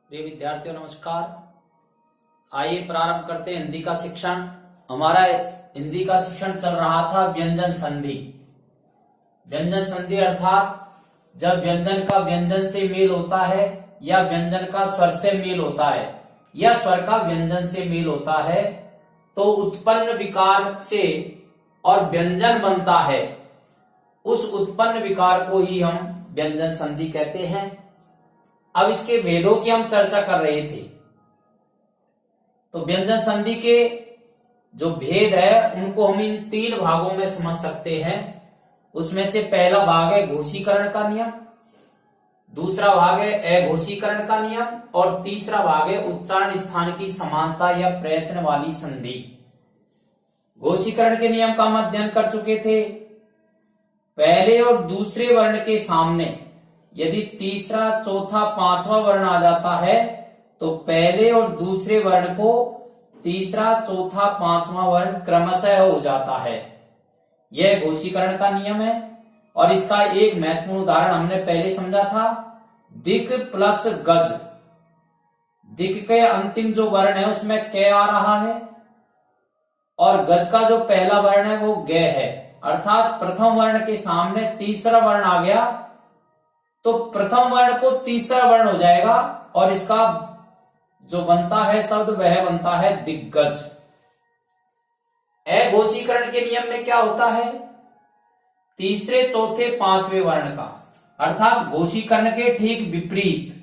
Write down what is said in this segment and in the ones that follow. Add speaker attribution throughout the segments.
Speaker 1: प्रिय विद्यार्थियों नमस्कार। आइए प्रारंभ करते हैं हिंदी का शिक्षण। हमारा हिंदी का शिक्षण चल रहा था व्यंजन संधि। व्यंजन संधि अर्थात जब व्यंजन का व्यंजन से मेल होता है या व्यंजन का स्वर से मेल होता है या स्वर का व्यंजन से मेल होता है तो उत्पन्न विकार से और व्यंजन बनता है। उस उत्पन्न विकार को ही हम व्यंजन संधि कहते हैं। अब इसके भेदों की हम चर्चा कर रहे थे। तो व्यंजन संधि के जो भेद है उनको हम इन तीन भागों में समझ सकते हैं। उसमें से पहला भाग है घोषीकरण का नियम, दूसरा भाग है अघोषीकरण का नियम और तीसरा भाग है उच्चारण स्थान की समानता या प्रयत्न वाली संधि। घोषीकरण के नियम का हम अध्ययन कर चुके थे। पहले और दूसरे वर्ण के सामने यदि तीसरा, चौथा, पांचवा वर्ण आ जाता है तो पहले और दूसरे वर्ण को तीसरा, चौथा, पांचवा वर्ण क्रमशः हो जाता है। यह घोषीकरण का नियम है और इसका एक महत्वपूर्ण उदाहरण हमने पहले समझा था, दिक् प्लस गज। दिक् के अंतिम जो वर्ण है उसमें क आ रहा है और गज का जो पहला वर्ण है वो ग है, अर्थात प्रथम वर्ण के सामने तीसरा वर्ण आ गया तो प्रथम वर्ण को तीसरा वर्ण हो जाएगा और इसका जो बनता है शब्द वह बनता है दिग्गज। अघोषीकरण के नियम में क्या होता है, तीसरे, चौथे, पांचवें वर्ण का अर्थात घोषीकरण के ठीक विपरीत।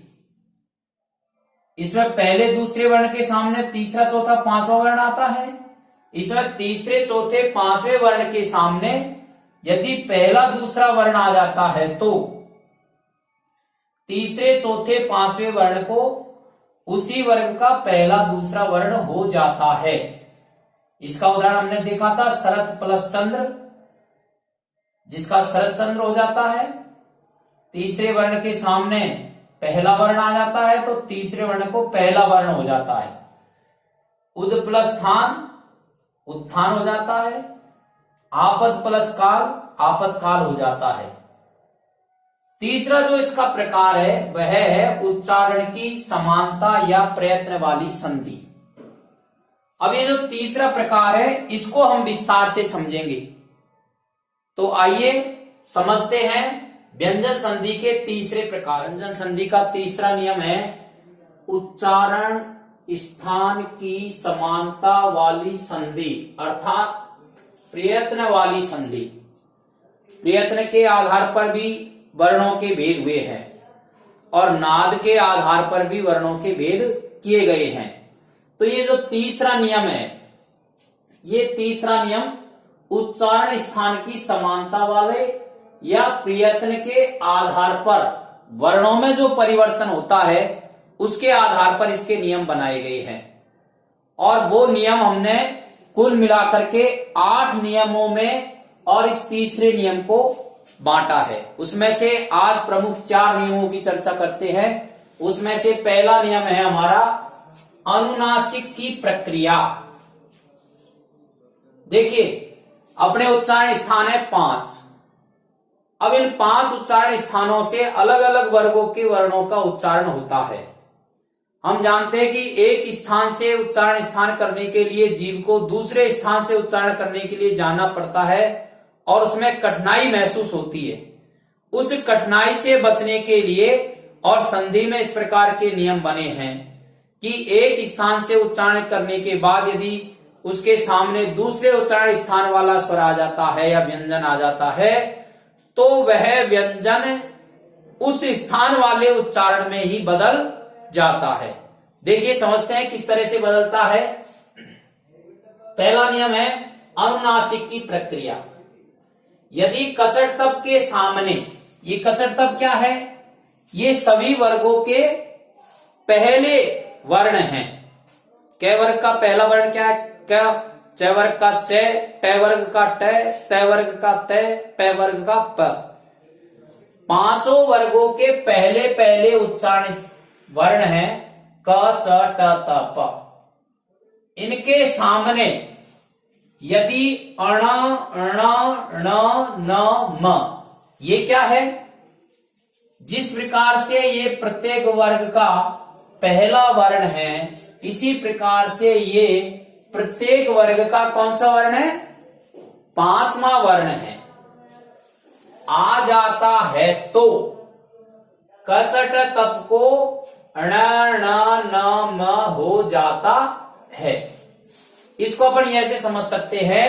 Speaker 1: इसमें पहले दूसरे वर्ण के सामने तीसरा, चौथा, पांचवा वर्ण आता है। इसमें तीसरे, चौथे, पांचवें वर्ण के सामने यदि पहला दूसरा वर्ण आ जाता है तो तीसरे, चौथे, पांचवें वर्ण को उसी वर्ग का पहला दूसरा वर्ण हो जाता है। इसका उदाहरण हमने देखा था शरत प्लस चंद्र, जिसका शरत चंद्र हो जाता है। तीसरे वर्ण के सामने पहला वर्ण आ जाता है तो तीसरे वर्ण को पहला वर्ण हो जाता है। उद प्लस स्थान उत्थान हो जाता है। आपद प्लस काल आपत्काल हो जाता है। तीसरा जो इसका प्रकार है वह है उच्चारण की समानता या प्रयत्न वाली संधि। अब ये जो तीसरा प्रकार है इसको हम विस्तार से समझेंगे। तो आइए समझते हैं व्यंजन संधि के तीसरे प्रकार। व्यंजन संधि का तीसरा नियम है उच्चारण स्थान की समानता वाली संधि अर्थात प्रयत्न वाली संधि। प्रयत्न के आधार पर भी वर्णों के भेद हुए हैं और नाद के आधार पर भी वर्णों के भेद किए गए हैं। तो ये जो तीसरा नियम है, ये तीसरा नियम उच्चारण स्थान की समानता वाले या प्रयत्न के आधार पर वर्णों में जो परिवर्तन होता है उसके आधार पर इसके नियम बनाए गए हैं। और वो नियम हमने कुल मिलाकर के 8 नियमों में और इस तीसरे नियम को बांटा है। उसमें से आज प्रमुख 4 नियमों की चर्चा करते हैं। उसमें से पहला नियम है हमारा अनुनासिक की प्रक्रिया। देखिए अपने उच्चारण स्थान है 5। अब इन 5 उच्चारण स्थानों से अलग अलग वर्गों के वर्णों का उच्चारण होता है। हम जानते हैं कि एक स्थान से उच्चारण स्थान करने के लिए जीव को दूसरे स्थान से उच्चारण करने के लिए जाना पड़ता है और उसमें कठिनाई महसूस होती है। उस कठिनाई से बचने के लिए और संधि में इस प्रकार के नियम बने हैं कि एक स्थान से उच्चारण करने के बाद यदि उसके सामने दूसरे उच्चारण स्थान वाला स्वर आ जाता है या व्यंजन आ जाता है तो वह व्यंजन उस स्थान वाले उच्चारण में ही बदल जाता है। देखिए समझते हैं किस तरह से बदलता है। पहला नियम है अनुनासिक की प्रक्रिया। यदि कचट तब के सामने, ये कचट तब क्या है, ये सभी वर्गों के पहले वर्ण हैं। क वर्ग का पहला वर्ण क्या है, क। च वर्ग का च, ट वर्ग का ट, त वर्ग का त, प वर्ग का प। 5 वर्गों के पहले पहले उच्चारण वर्ण हैं क, च, ट, त, प। इनके सामने यदि अण, ण, ण, न, म, ये क्या है, जिस प्रकार से ये प्रत्येक वर्ग का पहला वर्ण है, इसी प्रकार से ये प्रत्येक वर्ग का कौन सा वर्ण है? पांचवा वर्ण है। आ जाता है तो कचट तप को ण न न म हो जाता है। इसको अपन ऐसे समझ सकते हैं,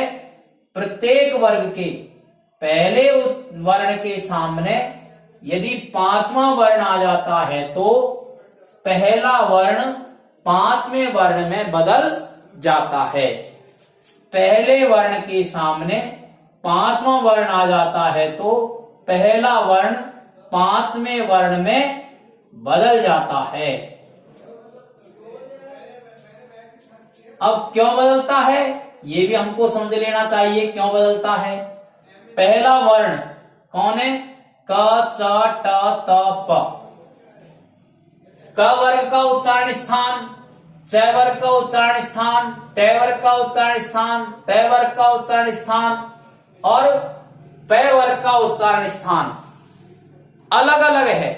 Speaker 1: प्रत्येक वर्ग के पहले वर्ण के सामने यदि पांचवा वर्ण आ जाता है तो पहला वर्ण पांचवें वर्ण में बदल जाता है। पहले वर्ण के सामने पांचवा वर्ण आ जाता है तो पहला वर्ण पांचवें वर्ण में बदल जाता है। अब क्यों बदलता है ये भी हमको समझ लेना चाहिए, क्यों बदलता है। पहला वर्ण कौन है? क च ट त प। क वर्ग का उच्चारण स्थान, च वर्ग का उच्चारण स्थान, ट वर्ग का उच्चारण स्थान, त वर्ग का उच्चारण स्थान और प वर्ग का उच्चारण स्थान अलग अलग है।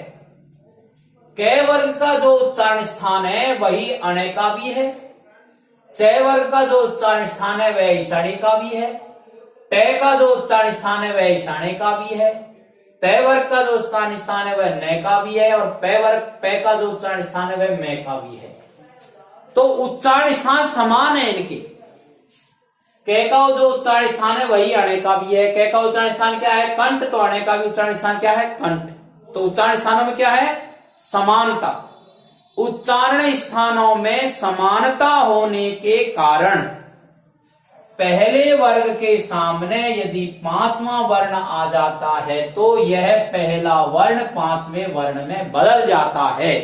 Speaker 1: क वर्ग का जो उच्चारण स्थान है वही अणे का भी है, च वर्ग का जो उच्चारण स्थान है वह ईशाने का भी है, ट का जो उच्चारण स्थान है वह ईशाने का भी है, त वर्ग का जो स्थान है वह न का भी है और प का जो उच्चारण स्थान है वह मैं का भी है। तो उच्चारण स्थान समान है इनके। क का जो उच्चारण स्थान है वही अणे का भी है। क का उच्चारण स्थान क्या है? कंठ। तो अणे का भी उच्चारण स्थान क्या है? कंठ। तो उच्चारण स्थानों में क्या है? समानता। उच्चारण स्थानों में समानता होने के कारण पहले वर्ग के सामने यदि पांचवा वर्ण आ जाता है तो यह पहला वर्ण पांचवें वर्ण में बदल जाता है।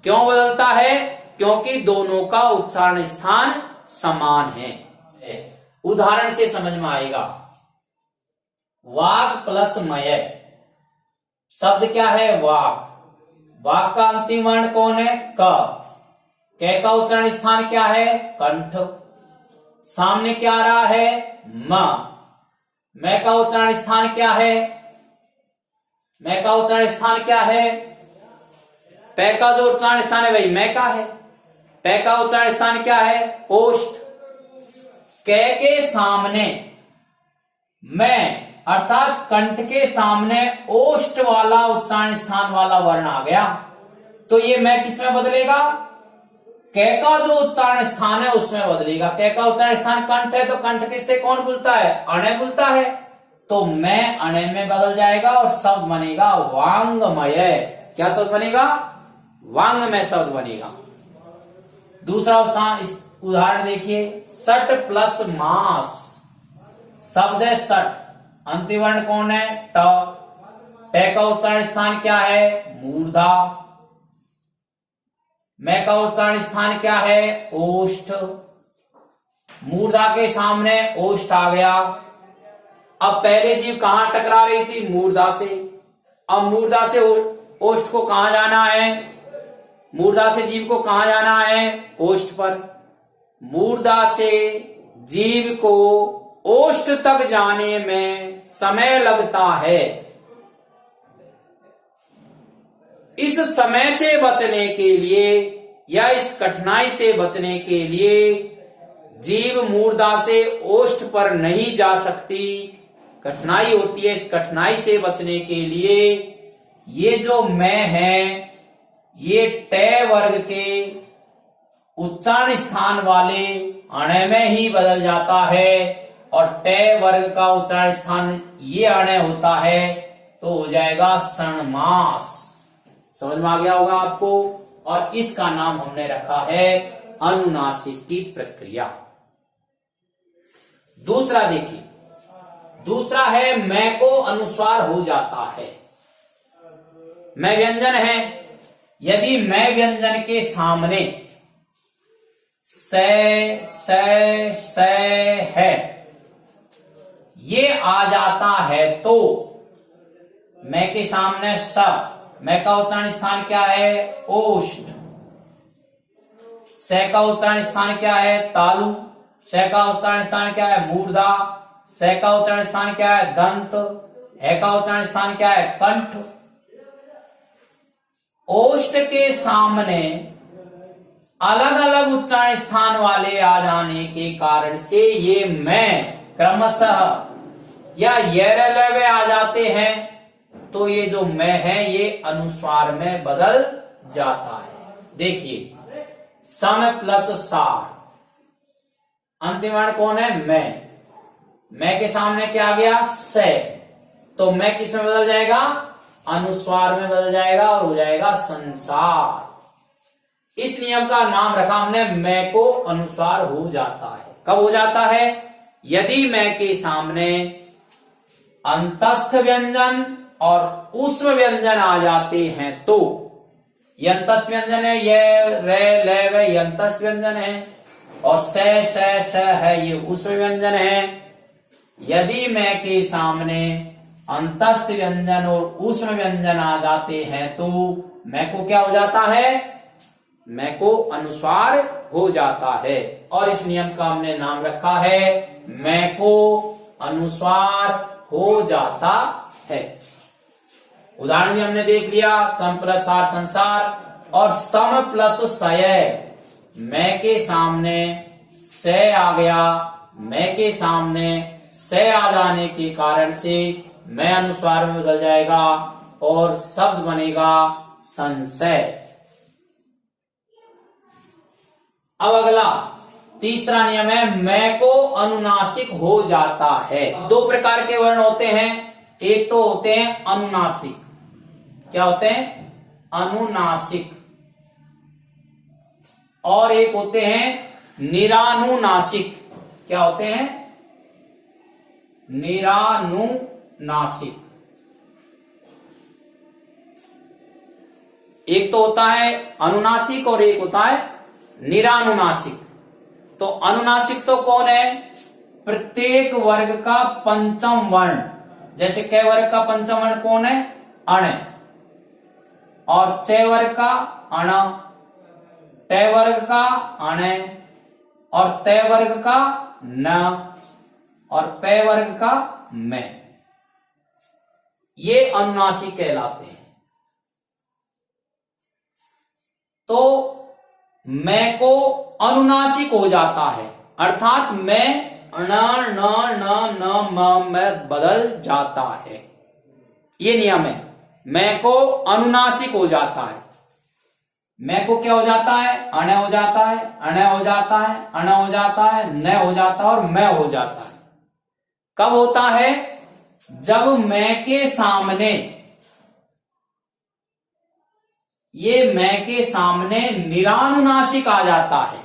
Speaker 1: क्यों बदलता है? क्योंकि दोनों का उच्चारण स्थान समान है। उदाहरण से समझ में आएगा। वाक प्लस मय। शब्द क्या है? वाक। वाक का अंतिम वर्ण कौन है? क। क का उच्चारण स्थान क्या है? कंठ। सामने क्या आ रहा है? म। मैं का उच्चारण स्थान क्या है? मैं का उच्चारण स्थान क्या है? प का जो उच्चारण स्थान है वही मैं का है। ट का उच्चारण स्थान क्या है? ओष्ठ। क के सामने मैं अर्थात कंठ के सामने ओष्ठ वाला उच्चारण स्थान वाला वर्ण आ गया तो ये मैं किसमें बदलेगा? क का जो उच्चारण स्थान है उसमें बदलेगा। क का उच्चारण स्थान कंठ है तो कंठ किससे कौन बोलता है? अणे बोलता है। तो मैं अणे में बदल जाएगा और शब्द बनेगा वांगमय। क्या शब्द बनेगा? वांगमय शब्द बनेगा। दूसरा स्थान इस उदाहरण देखिए। सट प्लस मास। शब्द है सट। अंतिम वर्ण कौन है? ट। ट का उच्चारण स्थान क्या है? मूर्धा। मैं का उच्चारण स्थान क्या है? ओष्ठ। मूर्धा के सामने ओष्ठ आ गया। अब पहले जीव कहां टकरा रही थी? मूर्धा से। अब मूर्धा से ओष्ठ को कहां जाना है? मूर्धा से जीव को कहां जाना है? ओष्ठ पर। मूर्धा से जीव को ओष्ठ तक जाने में समय लगता है। इस समय से बचने के लिए या इस कठिनाई से बचने के लिए जीव मूर्धा से ओष्ठ पर नहीं जा सकती, कठिनाई होती है। इस कठिनाई से बचने के लिए ये जो मैं है ये ट वर्ग के उच्चारण स्थान वाले अणे में ही बदल जाता है और ट वर्ग का उच्चारण स्थान ये अणे होता है तो हो जाएगा षण्मास। समझ में आ गया होगा आपको। और इसका नाम हमने रखा है अनुनासिक की प्रक्रिया। दूसरा देखिए। दूसरा है मैं को अनुस्वार हो जाता है। मैं व्यंजन है। यदि मैं व्यंजन के सामने से है ये आ जाता है तो मैं के सामने स। मैं का उच्चारण स्थान क्या है? ओष्ठ। से का उच्चारण स्थान क्या है? तालु। श का उच्चारण स्थान क्या है? मूर्धा। स का उच्चारण स्थान क्या है? दंत। ह का उच्चारण स्थान क्या है? कंठ। ओष्ठ के सामने अलग अलग उच्चारण स्थान वाले आ जाने के कारण से ये मैं क्रमशः या ये आ जाते हैं, तो ये जो मैं है ये अनुस्वार में बदल जाता है। देखिए, सम प्लस सार, अंतिम वर्ण कौन है? मैं के सामने क्या आ गया? से, तो मैं किस में बदल जाएगा? अनुस्वार में बदल जाएगा और हो जाएगा संसार। इस नियम का नाम रखा हमने मैं को अनुस्वार हो जाता है। कब हो जाता है? यदि मैं के सामने अंतस्थ व्यंजन और ऊष्म व्यंजन आ जाते हैं तो, ये अंतस्थ व्यंजन है, ये रे ले वे ये अंतस्थ व्यंजन है, और स है ये ऊष्म व्यंजन है। यदि मैं के सामने अंतस्थ व्यंजन और ऊष्म व्यंजन आ जाते हैं तो मैं को क्या हो जाता है? मैं को अनुस्वार हो जाता है, और इस नियम का हमने नाम रखा है मैं को अनुस्वार हो जाता है। उदाहरण भी हमने देख लिया, सम प्लस सार संसार, और सम प्लस सय, मैं के सामने से आ गया, मैं के सामने से आ जाने के कारण से मैं अनुस्वार में बदल जाएगा और शब्द बनेगा संशय। अब अगला तीसरा नियम है मैं को अनुनासिक हो जाता है। दो प्रकार के वर्ण होते हैं, एक तो होते हैं अनुनासिक। क्या होते हैं? अनुनासिक। और एक होते हैं निरानुनासिक। क्या होते हैं? निरानुनासिक। एक तो होता है अनुनासिक और एक होता है निरानुनासिक। तो अनुनासिक तो कौन है? प्रत्येक वर्ग का पंचम वर्ण। जैसे क वर्ग का पंचम वर्ण कौन है? अण। और च वर्ग का अण, ट वर्ग का अण, और त वर्ग का न, और प वर्ग का मैं। ये अनुनासिक कहलाते हैं। तो मैं को अनुनासिक हो जाता है, अर्थात मैं न न म में बदल जाता है। ये नियम है, मैं को अनुनासिक हो जाता है। मैं को क्या हो जाता है? अण हो जाता है, अण हो जाता है, अण हो जाता है, न हो जाता है और मैं हो जाता है। कब होता है? जब मैं के सामने, ये मैं के सामने निरानुनासिक आ जाता है।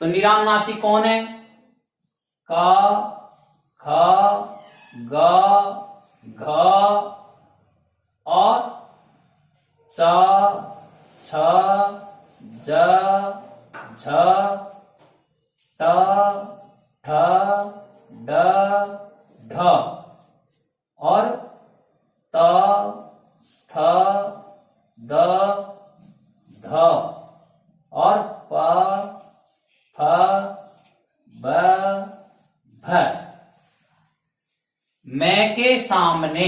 Speaker 1: तो निरानुनासिक कौन है? क, ख, ग, घ और च, छ, ज, झ, ट, ठ, ड, ढ और त, थ, द, ध और प, फ, ब, भ। मैं के सामने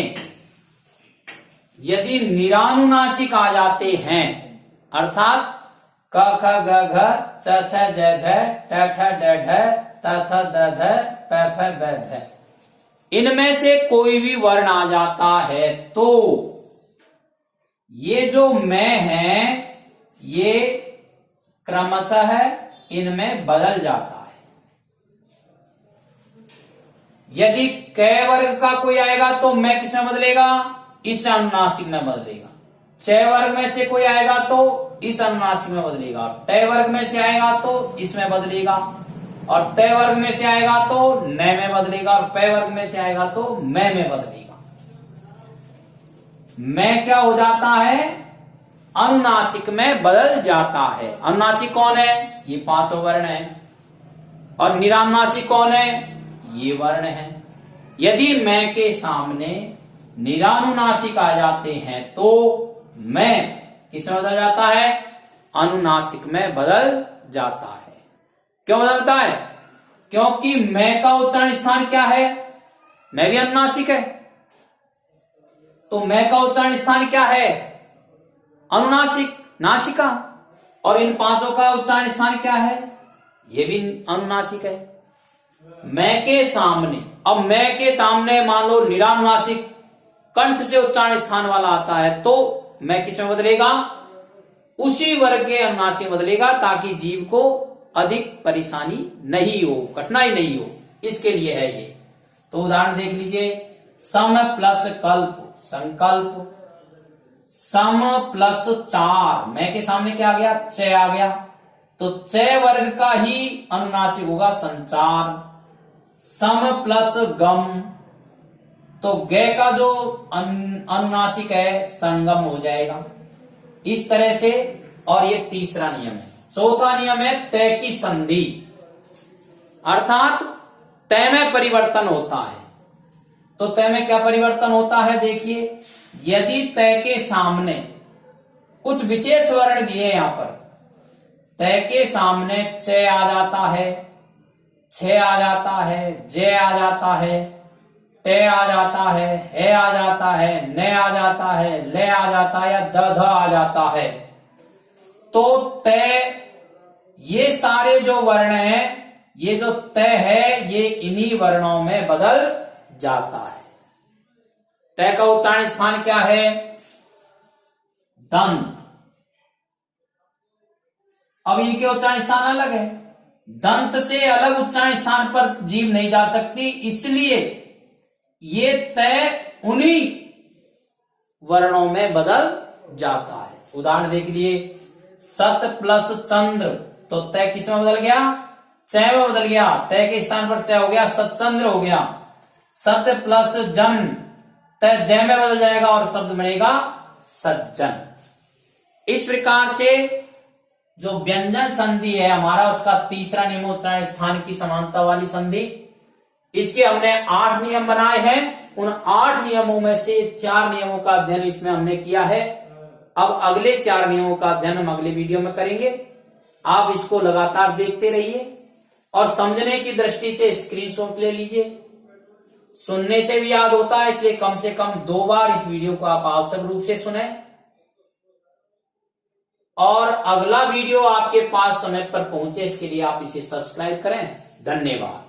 Speaker 1: यदि निरानुनासिक आ जाते हैं, अर्थात क ख ग घ च छ ज झ ट ठ ड ढ त थ द ध प फ ब भ, इनमें से कोई भी वर्ण आ जाता है तो ये जो मैं है ये क्रमशः इनमें बदल जाता है। यदि क वर्ग का कोई आएगा तो मैं किसमें बदलेगा? इस अनुनासिक में बदलेगा। च वर्ग में से कोई आएगा तो इस अनुनासिक में बदलेगा। ट वर्ग में से आएगा तो इसमें बदलेगा, और त वर्ग में से आएगा तो न में बदलेगा, और प वर्ग में से आएगा तो मैं में बदलेगा। मैं क्या हो जाता है? अनुनासिक में बदल जाता है। अनुनासिक कौन है? ये पांचों वर्ण है। और निरानुनासिक कौन है? ये वर्ण है। यदि मैं के सामने निरानुनासिक आ जाते हैं तो मैं किसमें बदल जाता है? अनुनासिक में बदल जाता है। क्यों बदलता है? क्योंकि मैं का उच्चारण स्थान क्या है? मैं भी अनुनासिक है। तो मैं का उच्चारण स्थान क्या है? अनुनासिक नासिका, और इन पांचों का उच्चारण स्थान क्या है? ये भी अनुनासिक है। मैं के सामने, अब मैं के सामने मान लो निरानुनासिक कंठ से उच्चारण स्थान वाला आता है, तो मैं किस में बदलेगा? उसी वर्ग के अनुनासिक बदलेगा, ताकि जीव को अधिक परेशानी नहीं हो, कठिनाई नहीं हो, इसके लिए है ये। तो उदाहरण देख लीजिए, सम प्लस कल्प, संकल्प, सम प्लस चार, मैं के सामने क्या आ गया? च आ गया, तो च वर्ग का ही अनुनासिक होगा संचार। सम प्लस गम, तो ग का जो अनुनासिक है संगम हो जाएगा, इस तरह से। और ये तीसरा नियम है। चौथा नियम है तय की संधि, अर्थात तय में परिवर्तन होता है। तो तय में क्या परिवर्तन होता है? देखिए, यदि तय के सामने कुछ विशेष वर्ण दिए, यहां पर तय के सामने च आ जाता है, छ आ जाता है, ज आ जाता है, टे आ जाता है आ जाता है, न आ जाता है, ले आ जाता है, या द ध आ जाता है, तो तय, ये सारे जो वर्ण हैं, ये जो तय है, ये इन्हीं वर्णों में बदल जाता है। तय का उच्चारण स्थान क्या है? दंत। अब इनके उच्चारण स्थान अलग है, दंत से अलग उच्चारण स्थान पर जीभ नहीं जा सकती, इसलिए ये तय उन्हीं वर्णों में बदल जाता है। उदाहरण देख लिए, सत प्लस चंद्र, तो तय किस में बदल गया? च में बदल गया, तय के स्थान पर च हो गया, सतचंद्र हो गया। सत प्लस जन, तय जय में बदल जाएगा और शब्द बनेगा सज्जन। इस प्रकार से जो व्यंजन संधि है हमारा, उसका तीसरा नियम उच्चारण स्थान की समानता वाली संधि, इसके हमने 8 नियम बनाए हैं। उन 8 नियमों में से 4 नियमों का अध्ययन इसमें हमने किया है। अब अगले 4 नियमों का अध्ययन हम अगले वीडियो में करेंगे। आप इसको लगातार देखते रहिए और समझने की दृष्टि से स्क्रीनशॉट ले लीजिए। सुनने से भी याद होता है, इसलिए कम से कम 2 बार इस वीडियो को आप आवश्यक रूप से सुने, और अगला वीडियो आपके पास समय पर पहुंचे, इसके लिए आप इसे सब्सक्राइब करें। धन्यवाद।